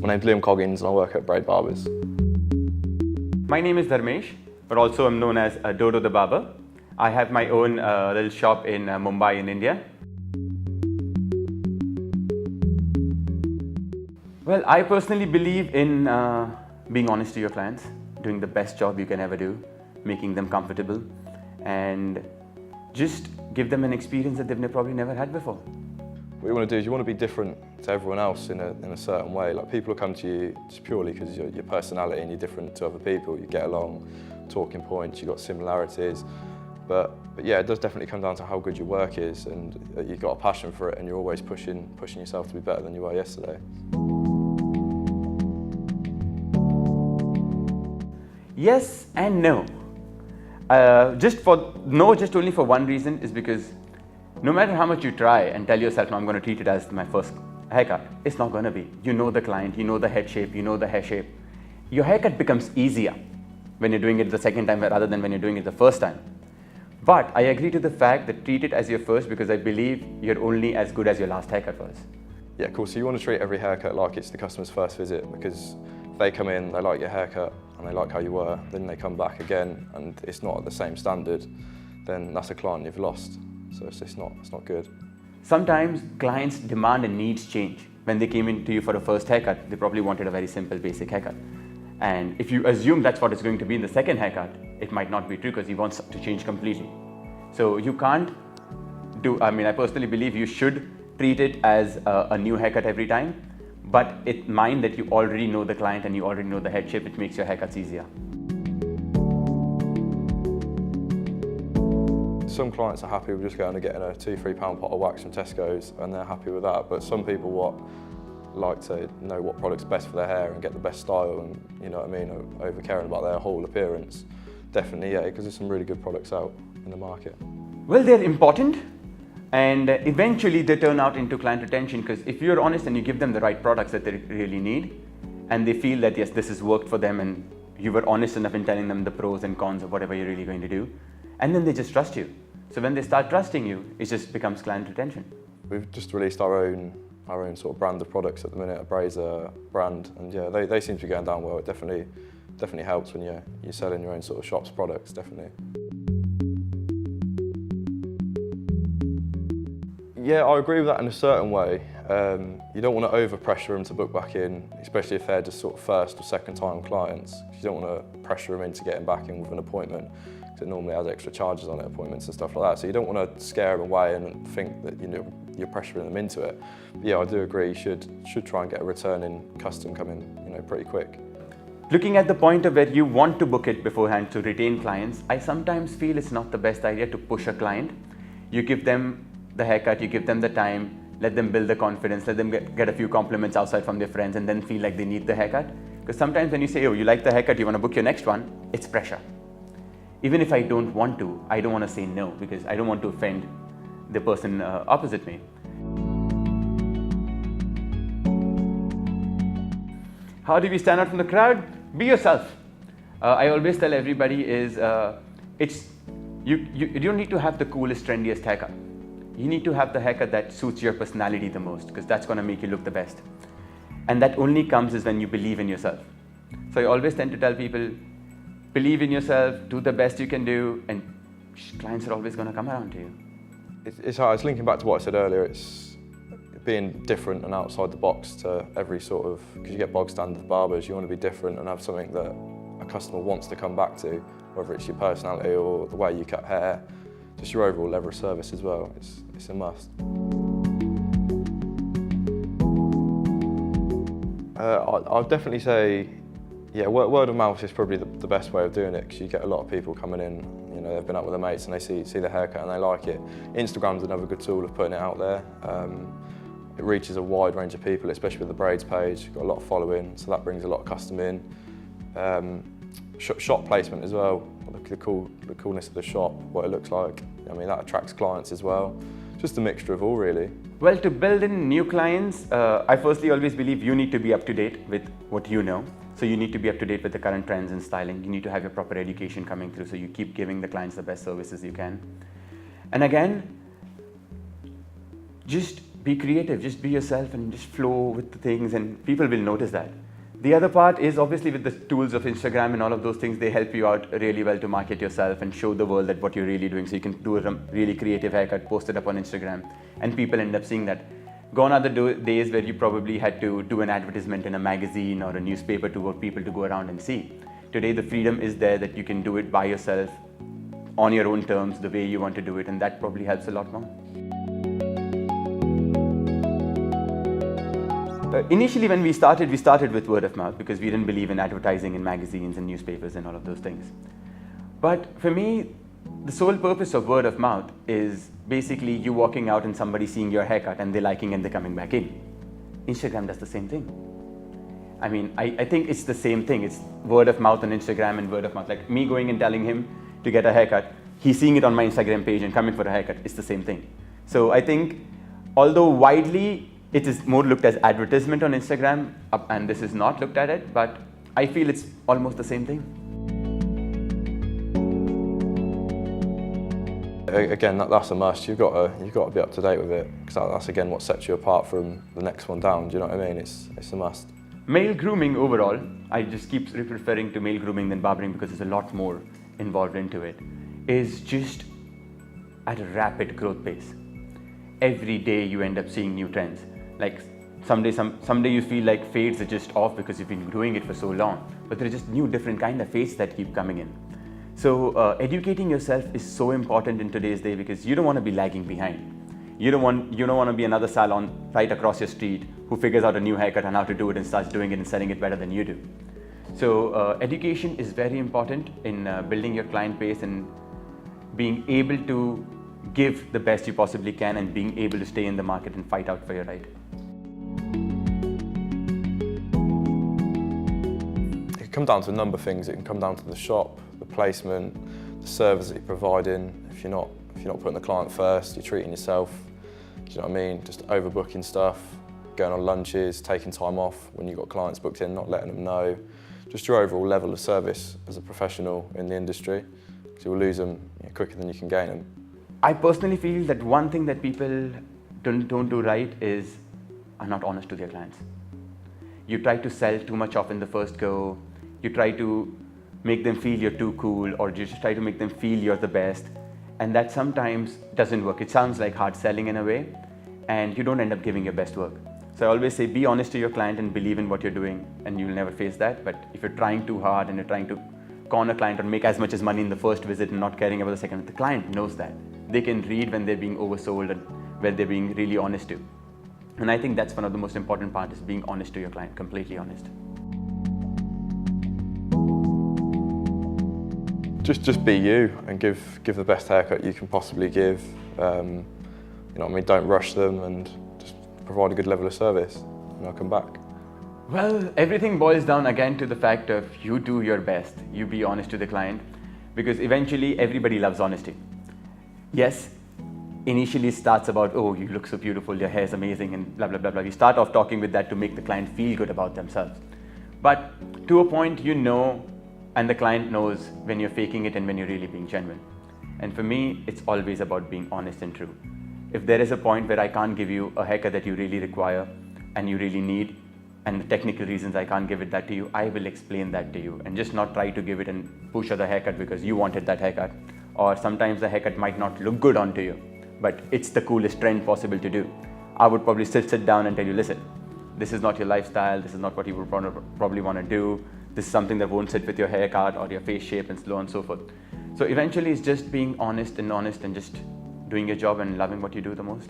My name's Liam Coggins and I work at Barbers. My name is Dharmesh, but also I'm known as Dodo the Barber. I have my own little shop in Mumbai in India. Well, I personally believe in being honest to your clients, doing the best job you can ever do, making them comfortable, and just give them an experience that they've probably never had before. What you want to do is you want to be different to everyone else in a certain way. Like, people will come to you just purely because your personality and you're different to other people. You get along, talking points, you've got similarities. But yeah, it does definitely come down to how good your work is, and that you've got a passion for it and you're always pushing yourself to be better than you were yesterday. Yes and no. Just only for one reason, is because no matter how much you try and tell yourself, no, I'm going to treat it as my first haircut, it's not going to be. You know the client, you know the head shape, you know the hair shape. Your haircut becomes easier when you're doing it the second time rather than when you're doing it the first time. But I agree to the fact that treat it as your first, because I believe you're only as good as your last haircut was. Yeah, cool. So you want to treat every haircut like it's the customer's first visit, because if they come in, they like your haircut and they like how you were, then they come back again and it's not at the same standard, then that's a client you've lost. So it's not good. Sometimes clients' demand and needs change. When they came in to you for a first haircut, they probably wanted a very simple, basic haircut. And if you assume that's what it's going to be in the second haircut, it might not be true, because he wants to change completely. So you can't do, I personally believe you should treat it as a new haircut every time, but mind that you already know the client and you already know the head shape, which makes your haircuts easier. Some clients are happy with just going and getting a £2-3 pot of wax from Tesco's and they're happy with that, but some people like to know what product's best for their hair and get the best style, and you know what I mean, over caring about their whole appearance. Definitely, yeah, because there's some really good products out in the market. Well, they're important, and eventually they turn out into client retention, because if you're honest and you give them the right products that they really need, and they feel that yes, this has worked for them, and you were honest enough in telling them the pros and cons of whatever you're really going to do, and then they just trust you. So when they start trusting you, it just becomes client retention. We've just released our own sort of brand of products at the minute, a Brazier brand, and yeah, they seem to be going down well. It definitely helps when you're selling your own sort of shop's products, definitely. Yeah, I agree with that in a certain way. You don't want to over-pressure them to book back in, especially if they're just sort of first or second time clients. You don't want to pressure them into getting back in with an appointment, because it normally has extra charges on it, appointments and stuff like that. So you don't want to scare them away and think that you're pressuring them into it. But yeah, I do agree, you should try and get a returning custom coming pretty quick. Looking at the point of where you want to book it beforehand to retain clients, I sometimes feel it's not the best idea to push a client. You give them the haircut, you give them the time, let them build the confidence, let them get a few compliments outside from their friends, and then feel like they need the haircut. Because sometimes when you say, oh, you like the haircut, you want to book your next one, it's pressure. Even if I don't want to, I don't want to say no, because I don't want to offend the person opposite me. How do we stand out from the crowd? Be yourself. I always tell everybody you don't need to have the coolest, trendiest haircut. You need to have the haircut that suits your personality the most, because that's going to make you look the best. And that only comes is when you believe in yourself. So I always tend to tell people, believe in yourself, do the best you can do, and clients are always going to come around to you. It's hard. It's linking back to what I said earlier. It's being different and outside the box to every sort of, because you get bog standard barbers, you want to be different and have something that a customer wants to come back to, whether it's your personality or the way you cut hair, just your overall level of service as well. It's a must. I'd definitely say, yeah, word of mouth is probably the best way of doing it, because you get a lot of people coming in, they've been out with their mates and they see the haircut and they like it. Instagram's another good tool of putting it out there. It reaches a wide range of people, especially with the braids page. You've got a lot of following, so that brings a lot of custom in. Shop placement as well, the coolness of the shop, what it looks like. I mean, that attracts clients as well. Just a mixture of all, really. Well, to build in new clients, I firstly always believe you need to be up to date with what you know. So you need to be up to date with the current trends in styling. You need to have your proper education coming through, so you keep giving the clients the best services you can. And again, just be creative, just be yourself and just flow with the things, and people will notice that. The other part is obviously with the tools of Instagram and all of those things, they help you out really well to market yourself and show the world that what you're really doing. So you can do a really creative haircut, post it up on Instagram, and people end up seeing that. Gone are the days where you probably had to do an advertisement in a magazine or a newspaper for people to go around and see. Today the freedom is there that you can do it by yourself, on your own terms, the way you want to do it, and that probably helps a lot more. Initially when we started with word of mouth because we didn't believe in advertising in magazines and newspapers and all of those things. But for me, the sole purpose of word of mouth is basically you walking out and somebody seeing your haircut and they liking and they're coming back in. Instagram does the same thing. I mean, I think it's the same thing. It's word of mouth on Instagram and word of mouth. Like me going and telling him to get a haircut, he's seeing it on my Instagram page and coming for a haircut. It's the same thing. So I think although widely it is more looked as advertisement on Instagram, and this is not looked at it, but I feel it's almost the same thing. Again, that's a must. You've got to be up to date with it because that's again what sets you apart from the next one down. Do you know what I mean? It's a must. Male grooming overall, I just keep referring to male grooming than barbering because there's a lot more involved into it, is just at a rapid growth pace. Every day you end up seeing new trends. Like someday you feel like fades are just off because you've been doing it for so long, but there are just new different kind of fades that keep coming in. So educating yourself is so important in today's day because you don't want to be lagging behind. You don't want to be another salon right across your street who figures out a new haircut and how to do it and starts doing it and selling it better than you do. So education is very important in building your client base and being able to give the best you possibly can and being able to stay in the market and fight out for your right. It can come down to a number of things. It can come down to the shop, the placement, the service that you're providing. If you're not putting the client first, you're treating yourself. Do you know what I mean? Just overbooking stuff, going on lunches, taking time off when you've got clients booked in, not letting them know. Just your overall level of service as a professional in the industry. Because you'll lose them quicker than you can gain them. I personally feel that one thing that people don't do right is are not honest to their clients. You try to sell too much off in the first go. You try to make them feel you're too cool, or you just try to make them feel you're the best. And that sometimes doesn't work. It sounds like hard selling in a way, and you don't end up giving your best work. So I always say be honest to your client and believe in what you're doing, and you'll never face that. But if you're trying too hard and you're trying to con a client or make as much as money in the first visit and not caring about the second, the client knows that. They can read when they're being oversold and when they're being really honest to. And I think that's one of the most important parts, is being honest to your client, completely honest. Just be you and give the best haircut you can possibly give. You know what I mean? Don't rush them and just provide a good level of service and I'll come back. Well, everything boils down again to the fact of you do your best. You be honest to the client, because eventually everybody loves honesty. Yes, initially it starts about, oh, you look so beautiful, your hair is amazing and blah, blah, blah, blah. We start off talking with that to make the client feel good about themselves. But to a point, you know, and the client knows when you're faking it and when you're really being genuine. And for me, it's always about being honest and true. If there is a point where I can't give you a haircut that you really require and you really need, and the technical reasons I can't give it that to you, I will explain that to you and just not try to give it and push other haircut because you wanted that haircut. Or sometimes the haircut might not look good onto you, but it's the coolest trend possible to do. I would probably sit down and tell you, listen, this is not your lifestyle, this is not what you would probably want to do, this is something that won't sit with your haircut or your face shape and so on and so forth. So eventually it's just being honest and just doing your job and loving what you do the most.